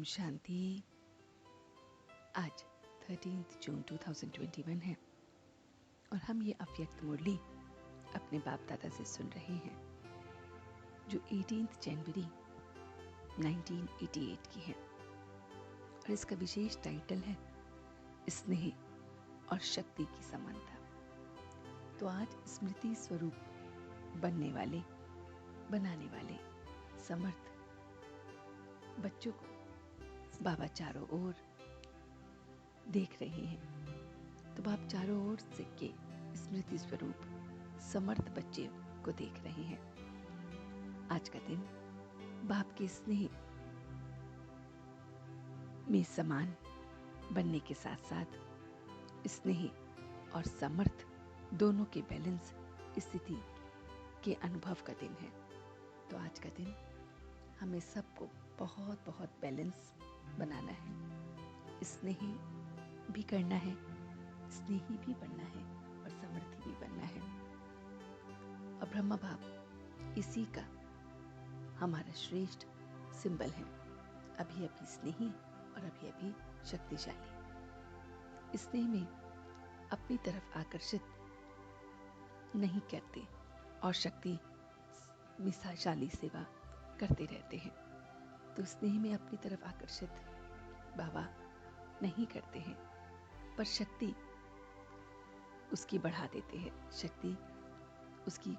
ओम शांति। आज 13 जून 2021 है और हम ये अव्यक्त मुरली अपने बाप दादा से सुन रहे हैं जो 18 जनवरी 1988 की है और इसका विशेष टाइटल है स्नेह और शक्ति की समानता। तो आज स्मृति स्वरूप बनाने वाले समर्थ बच्चों को बाबा चारों ओर देख रहे हैं। तो बाप चारों ओर से के स्मृति स्वरूप समर्थ बच्चे को देख रहे हैं। आज का दिन बाप के स्नेह में समान बनने के साथ साथ स्नेह और समर्थ दोनों के बैलेंस स्थिति के अनुभव का दिन है। तो आज का दिन हमें सबको बहुत बहुत बैलेंस बनाना है, स्नेही भी करना है, स्नेही भी बनना है और समर्थी भी बनना है। और ब्रह्मा भाव इसी का हमारा श्रेष्ठ सिंबल है। अभी अभी स्नेही और अभी अभी शक्तिशाली। स्नेह में अपनी तरफ आकर्षित नहीं करते और शक्तिशाली सेवा करते रहते हैं। तो स्नेह में अपनी तरफ आकर्षित बाबा नहीं करते हैं पर शक्ति उसकी बढ़ा देते हैं, शक्ति उसकी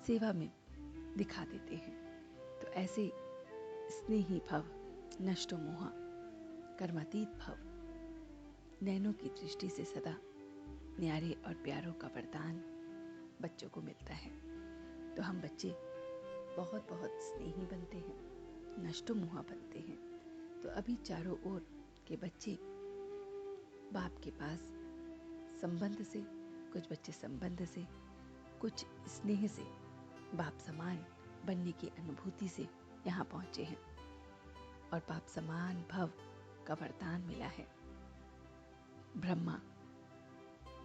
सेवा में दिखा देते हैं। तो ऐसे स्नेही भव, नष्टो मोह, कर्मातीत भव, नैनों की दृष्टि से सदा न्यारे और प्यारों का वरदान बच्चों को मिलता है। तो हम बच्चे बहुत बहुत स्नेही बनते हैं, नष्टो मोह बनते हैं। तो अभी चारों ओर के बच्चे बाप के पास संबंध से, कुछ बच्चे संबंध से, कुछ स्नेह से बाप समान बनने की अनुभूति से यहाँ पहुँचे हैं और बाप समान भव का वरदान मिला है। ब्रह्मा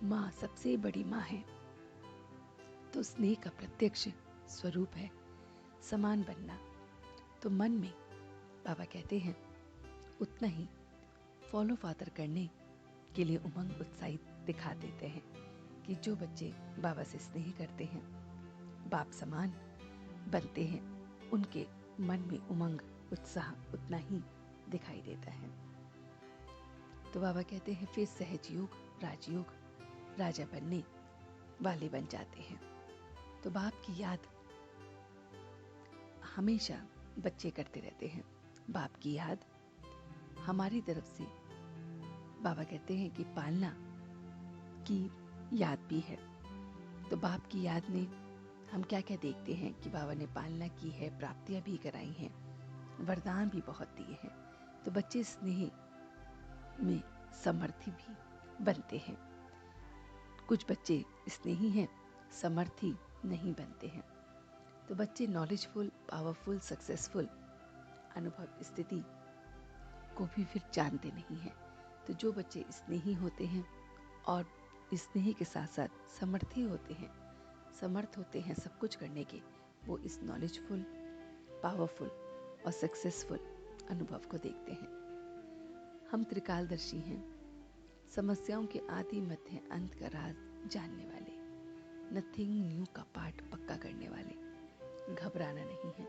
माँ सबसे बड़ी माँ है, तो स्नेह का प्रत्यक्ष स्वरूप है समान बनना। तो मन में बाबा कहते हैं उतना ही फॉलो फादर करने के लिए उमंग उत्साहित दिखा देते हैं कि जो बच्चे बाबा से स्नेह करते हैं, बाप समान बनते हैं, उनके मन में उमंग उत्साह उतना ही दिखाई देता है। तो बाबा कहते हैं फिर सहज योग, राजयोग, राजा बनने वाले बन जाते हैं। तो बाप की याद हमेशा बच्चे करते रहते हैं। बाप की याद हमारी तरफ से बाबा कहते हैं कि पालना की याद भी है। तो बाप की याद में हम क्या क्या देखते हैं कि बाबा ने पालना की है, प्राप्तियां भी कराई हैं, वरदान भी बहुत दिए हैं। तो बच्चे स्नेह में समर्थी भी बनते हैं। कुछ बच्चे स्नेही हैं, समर्थी नहीं बनते हैं। तो बच्चे नॉलेजफुल, पावरफुल, सक्सेसफुल अनुभव स्थिति को भी फिर जानते नहीं हैं। तो जो बच्चे स्नेही होते हैं और स्नेह के साथ साथ समर्थी होते हैं, समर्थ होते हैं सब कुछ करने के, वो इस नॉलेजफुल, पावरफुल और सक्सेसफुल अनुभव को देखते हैं। हम त्रिकालदर्शी हैं, समस्याओं के आदि मध्य अंत का राज जानने वाले, नथिंग न्यू का पाठ पक्का करने वाले, घबराना नहीं है।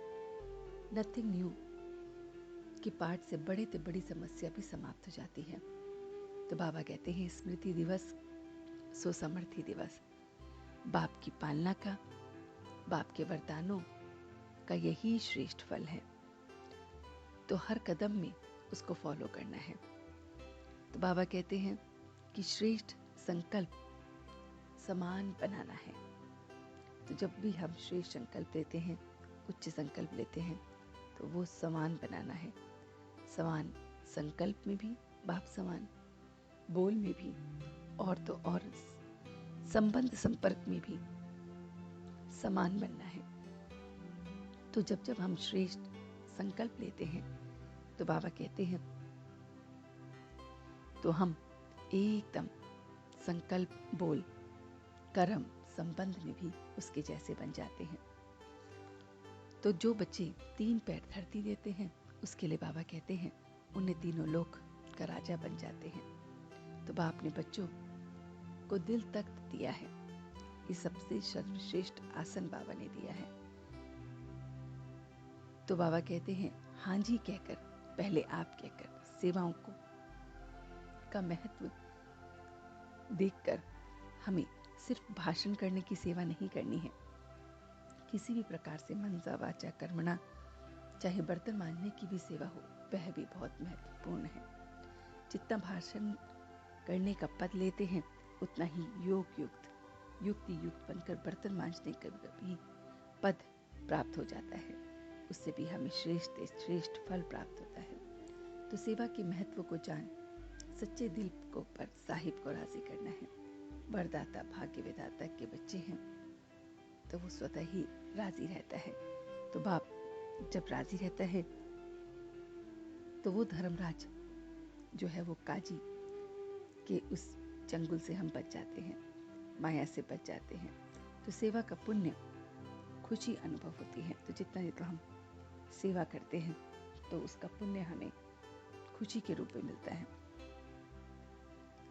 नथिंग न्यू के पाठ से बड़े से बड़ी समस्या भी समाप्त हो जाती है। तो बाबा कहते हैं स्मृति दिवस सो समर्थी दिवस। बाप की पालना का, बाप के वरदानों का यही श्रेष्ठ फल है। तो हर कदम में उसको फॉलो करना है। तो बाबा कहते हैं कि श्रेष्ठ संकल्प समान बनाना है। तो जब भी हम श्रेष्ठ संकल्प लेते हैं, उच्च संकल्प लेते हैं, तो वो समान बनाना है। समान संकल्प में भी बाप समान, बोल में भी और तो और संबंध संपर्क में भी समान बनना है। तो जब जब हम श्रेष्ठ संकल्प लेते हैं तो बाबा कहते हैं तो हम एकदम संकल्प, बोल, कर्म, संबंध में भी उसके जैसे बन जाते हैं। तो जो बच्चे 3 पैर धरती देते हैं उसके लिए बाबा कहते हैं उन्हें तीनों लोक का राजा बन जाते हैं। तो बाप ने बच्चों को दिल तक दिया है। ये सबसे सर्वश्रेष्ठ आसन बाबा ने दिया है। तो बाबा कहते हैं हाँ जी कहकर, पहले आप कहकर, सेवाओं को का महत्व देखकर हमें सिर्फ भाषण करने की सेवा नहीं करनी है। किसी भी प्रकार से मनसा वाचा कर्मणा, चाहे बर्तन मांजने की भी सेवा हो, वह भी बहुत महत्वपूर्ण है। जितना भाषण करने का पद लेते हैं उतना ही योग युक्त, युक्ति युक्त बनकर बर्तन मांजने का भी पद प्राप्त हो जाता है। उससे भी हमें श्रेष्ठ श्रेष्ठ फल प्राप्त होता है। तो सेवा के महत्व को जान सच्चे दिल को पर साहिब को राजी करना है। वरदाता भाग्य विधाता के बच्चे हैं तो वो स्वतः ही राजी रहता है। तो बाप जब राजी रहता है तो वो धर्मराज जो है वो काजी के उस चंगुल से हम बच जाते हैं, माया से बच जाते हैं। तो सेवा का पुण्य खुशी अनुभव होती है। तो जितना हम सेवा करते हैं तो उसका पुण्य हमें खुशी के रूप में मिलता है।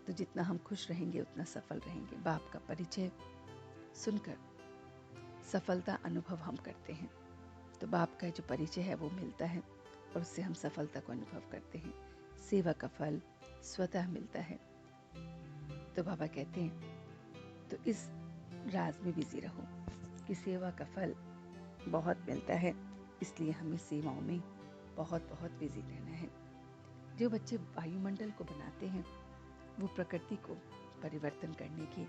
तो जितना हम खुश रहेंगे उतना सफल रहेंगे। बाप का परिचय सुनकर सफलता अनुभव हम करते हैं। तो बाप का जो परिचय है वो मिलता है और उससे हम सफलता को अनुभव करते हैं। सेवा का फल स्वतः मिलता है। तो बाबा कहते हैं तो इस राज में बिजी रहो कि सेवा का फल बहुत मिलता है, इसलिए हमें सेवाओं में बहुत बहुत बिजी रहना है। जो बच्चे वायुमंडल को बनाते हैं वो प्रकृति को परिवर्तन करने के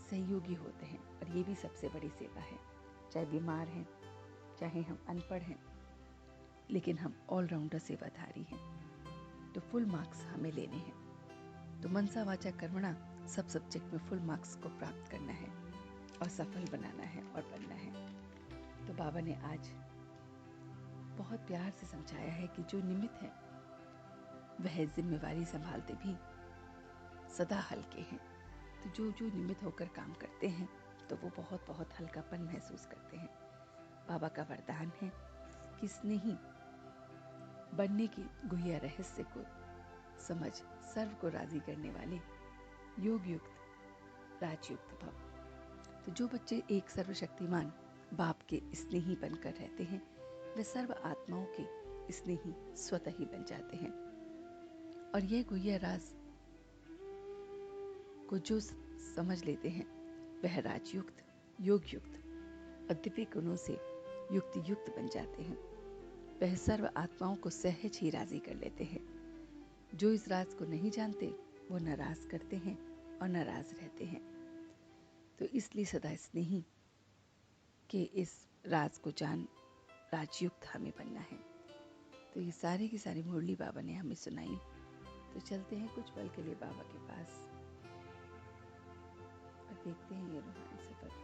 सहयोगी होते हैं और ये भी सबसे बड़ी सेवा है। चाहे बीमार हैं, चाहे हम अनपढ़ हैं, लेकिन हम ऑलराउंडर सेवाधारी हैं। तो फुल मार्क्स हमें लेने हैं। तो मनसा वाचा कर्मणा सब सब्जेक्ट में फुल मार्क्स को प्राप्त करना है और सफल बनाना है और बनना है। तो बाबा ने आज बहुत प्यार से समझाया है कि जो निमित्त है वह जिम्मेवारी संभालते भी सदा हल्के हैं। तो जो निमित्त होकर काम करते हैं तो वो बहुत बहुत हल्कापन महसूस करते हैं। बाबा का वरदान है कि स्नेही बनने की गुह्य रहस्य को समझ सर्व को राजी करने वाले योग युक्त राजयुक्त भव। तो जो बच्चे एक सर्वशक्तिमान बाप के स्नेही बनकर रहते हैं वे सर्व आत्माओं के स्नेही स्वतः ही बन जाते हैं। और यह गुह्य राज को जो समझ लेते हैं वह राजयुक्त, योग युक्त और दिव्य गुणों से युक्ति युक्त बन जाते हैं। वह सर्व आत्माओं को सहज ही राजी कर लेते हैं। जो इस राज को नहीं जानते वो नाराज करते हैं और नाराज रहते हैं। तो इसलिए सदा स्नेही के इस राज को जान राजयुक्त हमें बनना है। तो ये सारी की सारी मुरली बाबा ने हमें सुनाई। तो चलते हैं कुछ पल के लिए बाबा के पास और देखते हैं ये रूहानी सफर।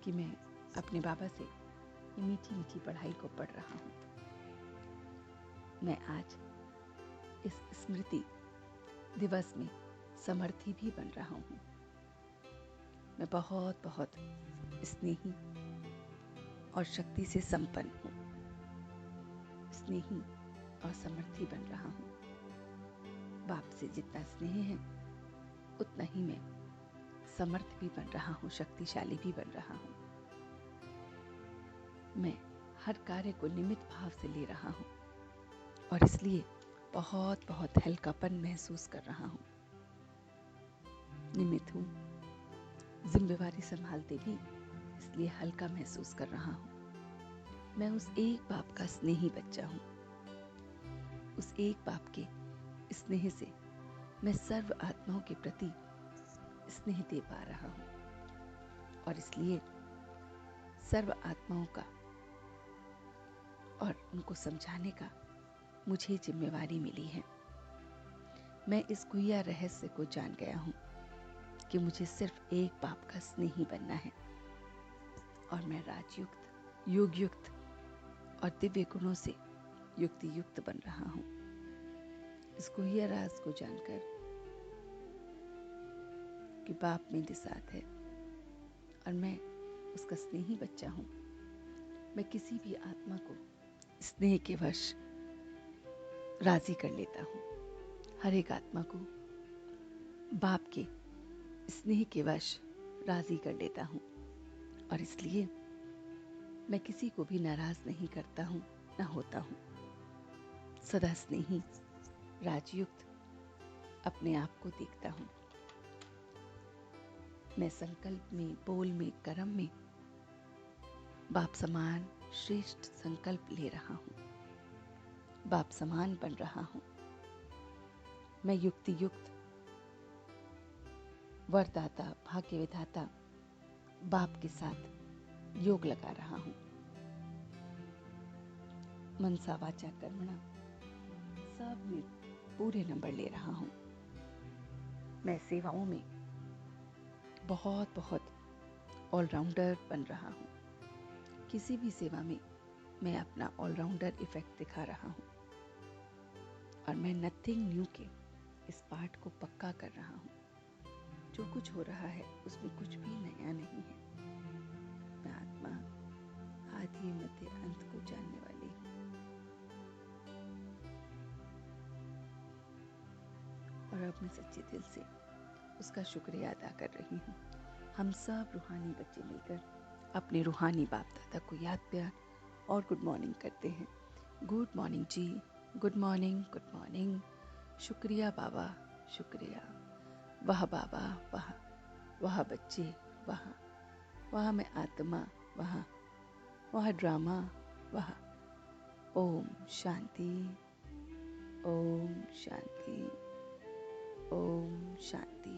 कि मैं अपने बाबा से ये मीठी मीठी पढ़ाई को पढ़ रहा हूँ। मैं आज इस स्मृति दिवस में समर्थी भी बन रहा हूँ। मैं बहुत बहुत स्नेही और शक्ति से संपन्न हूँ। स्नेही और समर्थी बन रहा हूँ। बाप से जितना स्नेह है उतना ही मैं समर्थ भी बन रहा हूँ, शक्तिशाली भी बन रहा हूँ। मैं हर कार्य को निमित्त भाव से ले रहा हूँ और इसलिए बहुत बहुत हल्कापन महसूस कर रहा हूँ। निमित्त हूँ, जिम्मेवारी संभालते भी इसलिए हल्का महसूस कर रहा हूँ। मैं उस एक बाप का स्नेही बच्चा हूँ। उस एक बाप के स्नेह से मैं सर्व आत्माओं के प्रति स्नेह दे पा रहा हूँ और इसलिए सर्व आत्माओं का और उनको समझाने का मुझे जिम्मेवारी मिली है। मैं इस गुह्य रहस्य को जान गया हूँ कि मुझे सिर्फ एक बाप का स्नेही बनना है और मैं राजयुक्त, योग युक्त और दिव्य गुणों से युक्ति युक्त बन रहा हूँ। इस गुह्य राज को जानकर कि बाप मेरे साथ है और मैं उसका स्नेही बच्चा हूँ, मैं किसी भी आत्मा को स्नेह के वश राजी कर लेता हूँ। हर एक आत्मा को बाप के स्नेह के वश राजी कर लेता हूँ, और इसलिए मैं किसी को भी नाराज नहीं करता हूँ, ना होता हूँ। सदा स्नेही, राजयुक्त अपने आप को देखता हूँ। मैं संकल्प में, बोल में, कर्म में बाप समान श्रेष्ठ संकल्प ले रहा हूँ, बाप समान बन रहा हूँ। मैं युक्ति युक्त वरदाता, भाग्य विधाता बाप के साथ योग लगा रहा हूँ। मनसा वाचा कर्मणा सब में पूरे नंबर ले रहा हूँ। मैं सेवाओं में बहुत बहुत ऑलराउंडर बन रहा हूँ। किसी भी सेवा में मैं अपना ऑलराउंडर इफेक्ट दिखा रहा हूँ, और मैं नथिंग न्यू के इस पाठ को पक्का कर रहा हूँ। जो कुछ हो रहा है उसमें कुछ भी नया नहीं है। मैं आत्मा आदि मध्य अंत को जानने वाली हूँ, और अब मैं सच्चे दिल से उसका शुक्रिया अदा कर रही हूँ। हम सब रूहानी बच्चे मिलकर अपने रूहानी बाप दादा को याद, प्यार और गुड मॉर्निंग करते हैं। गुड मॉर्निंग जी, गुड मॉर्निंग, गुड मॉर्निंग। शुक्रिया बाबा, शुक्रिया। वाह बाबा, वाह, वाह बच्चे, वाह, वाह मैं आत्मा, वाह, वाह ड्रामा, वाह। ओम शांति, ओम शांति, ओम शांति।